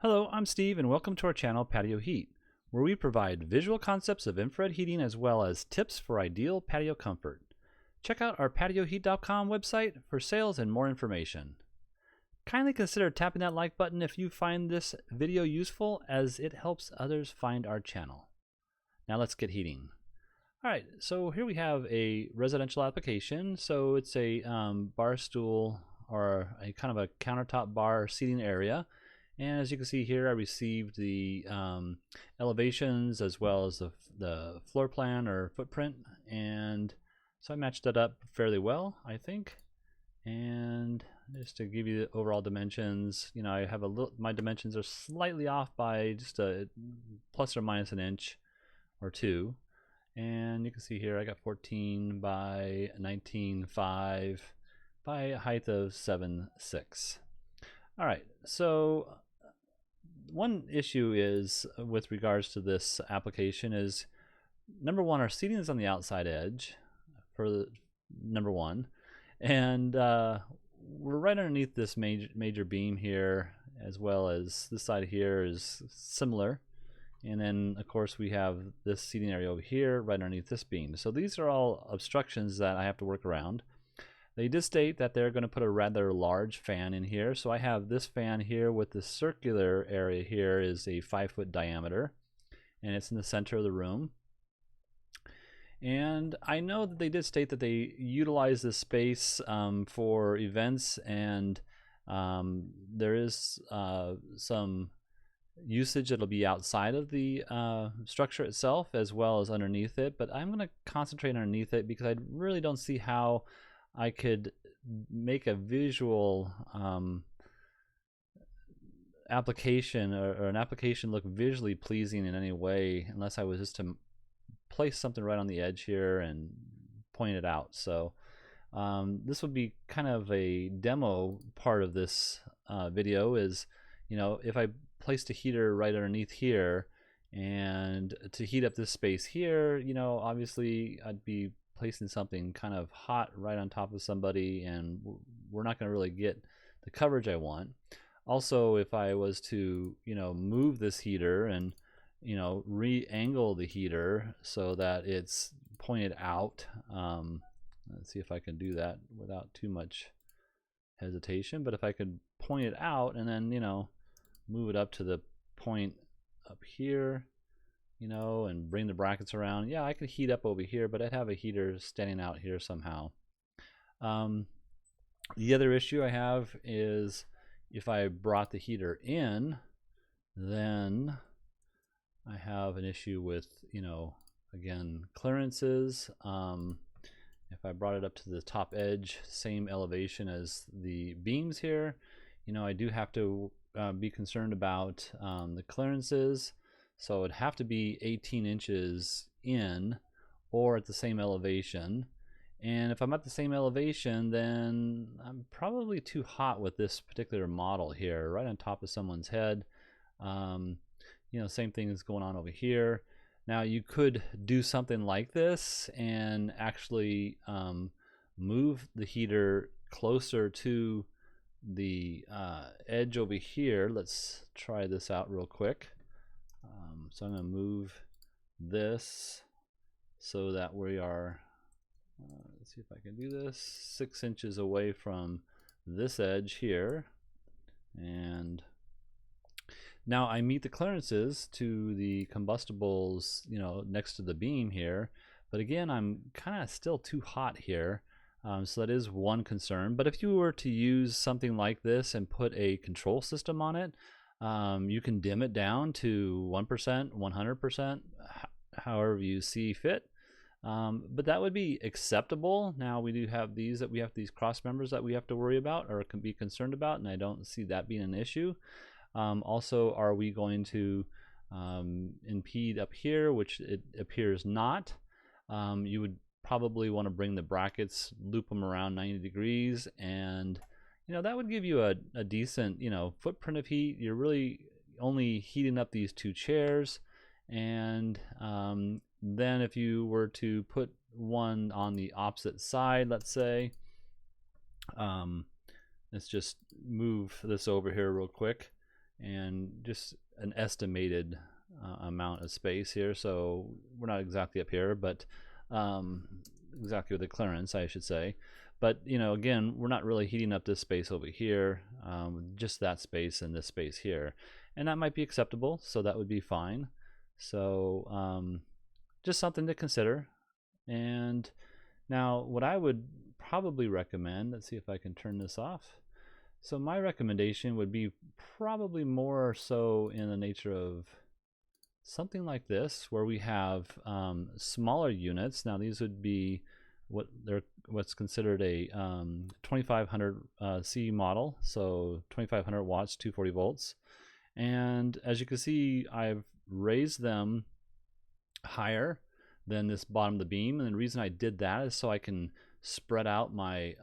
Hello, I'm Steve and welcome to our channel Patio Heat, where we provide visual concepts of infrared heating as well as tips for ideal patio comfort. Check out our patioheat.com website for sales and more information. Kindly consider tapping that like button if you find this video useful, as it helps others find our channel. Now let's get heating. Alright, so here we have a residential application. So it's a bar stool or a kind of a countertop bar seating area. And as you can see here, I received the elevations as well as the floor plan or footprint, and so I matched that up fairly well, I think. And just to give you the overall dimensions, you know, I have my dimensions are slightly off by just a plus or minus an inch or two. And you can see here I got 14 by 19.5 by a height of 7.6. All right, so one issue is with regards to this application is, number one, our seating is on the outside edge for number one, and we're right underneath this major beam here, as well as this side here is similar. And then of course we have this seating area over here right underneath this beam. So these are all obstructions that I have to work around. They did state that they're going to put a rather large fan in here. So I have this fan here with the circular area here is a 5-foot diameter, and it's in the center of the room. And I know that they did state that they utilize this space for events, and there is some usage that'll be outside of the structure itself as well as underneath it, but I'm going to concentrate underneath it because I really don't see how I could make a visual application or an application look visually pleasing in any way unless I was just to place something right on the edge here and point it out. So this would be kind of a demo part of this video is, you know, if I placed a heater right underneath here and to heat up this space here, you know, obviously I'd be placing something kind of hot right on top of somebody, and we're not going to really get the coverage I want. Also, if I was to, you know, move this heater and, you know, re-angle the heater so that it's pointed out, let's see if I can do that without too much hesitation, but if I could point it out and then, you know, move it up to the point up here, you know, and bring the brackets around. Yeah, I could heat up over here, but I'd have a heater standing out here somehow. The other issue I have is if I brought the heater in, then I have an issue with, you know, again, clearances. If I brought it up to the top edge, same elevation as the beams here, you know, I do have to be concerned about the clearances. So it'd have to be 18 inches in or at the same elevation. And if I'm at the same elevation, then I'm probably too hot with this particular model here, right on top of someone's head. You know, same thing is going on over here. Now you could do something like this and actually move the heater closer to the edge over here. Let's try this out real quick. So I'm going to move this so that we are, let's see if I can do this, 6 inches away from this edge here. And now I meet the clearances to the combustibles, you know, next to the beam here. But again, I'm kind of still too hot here. So that is one concern. But if you were to use something like this and put a control system on it, you can dim it down to 1%, 100%, however you see fit. But that would be acceptable. Now we do have these cross members that we have to worry about or can be concerned about, and I don't see that being an issue. Also, are we going to impede up here, which it appears not. You would probably want to bring the brackets, loop them around 90 degrees, and you know, that would give you a decent, you know, footprint of heat. You're really only heating up these two chairs, and then if you were to put one on the opposite side, let's say, let's just move this over here real quick, and just an estimated amount of space here. So we're not exactly up here, but exactly with the clearance, I should say. But again, we're not really heating up this space over here, just that space and this space here, and that might be acceptable. So that would be fine. So just something to consider. And now what I would probably recommend, let's see if I can turn this off. So my recommendation would be probably more so in the nature of something like this, where we have smaller units. Now these would be what's considered a 2500 C model, so 2500 watts, 240 volts. And as you can see, I've raised them higher than this bottom of the beam, and the reason I did that is so I can spread out my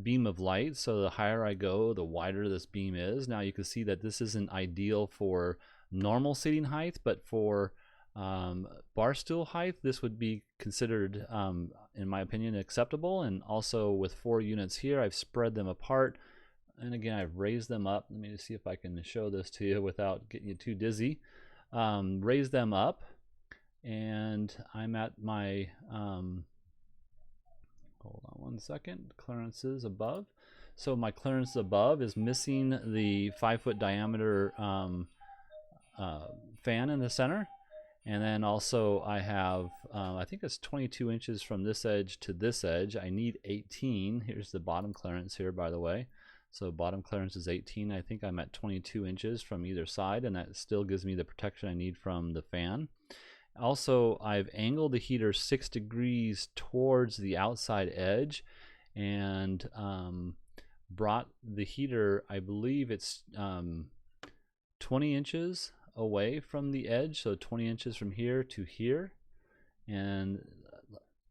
beam of light. So the higher I go, the wider this beam is. Now you can see that this isn't ideal for normal seating height, but for bar stool height, this would be considered, in my opinion, acceptable. And also with 4 units here, I've spread them apart, and again, I've raised them up. Let me just see if I can show this to you without getting you too dizzy. Raise them up, and I'm at my hold on one second, clearances above. So my clearance above is missing the 5-foot diameter fan in the center. And then also I have, I think it's 22 inches from this edge to this edge. I need 18. Here's the bottom clearance here, by the way. So bottom clearance is 18. I think I'm at 22 inches from either side, and that still gives me the protection I need from the fan. Also, I've angled the heater 6 degrees towards the outside edge, and brought the heater, I believe it's 20 inches away from the edge, so 20 inches from here to here. And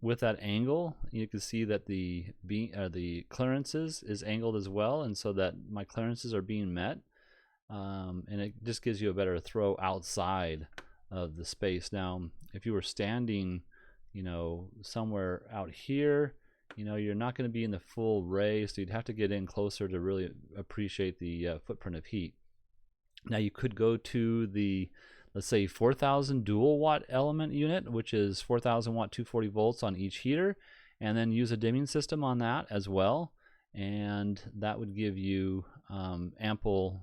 with that angle, you can see that the clearances is angled as well, and so that my clearances are being met, and it just gives you a better throw outside of the space. Now if you were standing somewhere out here, you're not going to be in the full ray, so you'd have to get in closer to really appreciate the footprint of heat. Now you could go to the, let's say, 4000 dual watt element unit, which is 4000 watt 240 volts on each heater, and then use a dimming system on that as well, and that would give you ample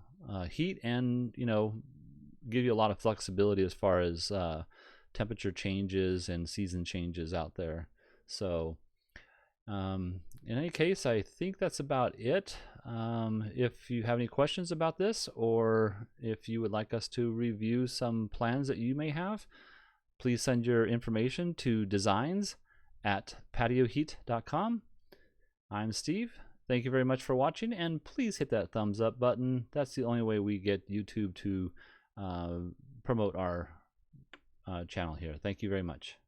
heat, and give you a lot of flexibility as far as temperature changes and season changes out there. So in any case, I think that's about it. If you have any questions about this, or if you would like us to review some plans that you may have, please send your information to designs@patioheat.com. I'm Steve. Thank you very much for watching, and please hit that thumbs up button. That's the only way we get YouTube to promote our channel here. Thank you very much.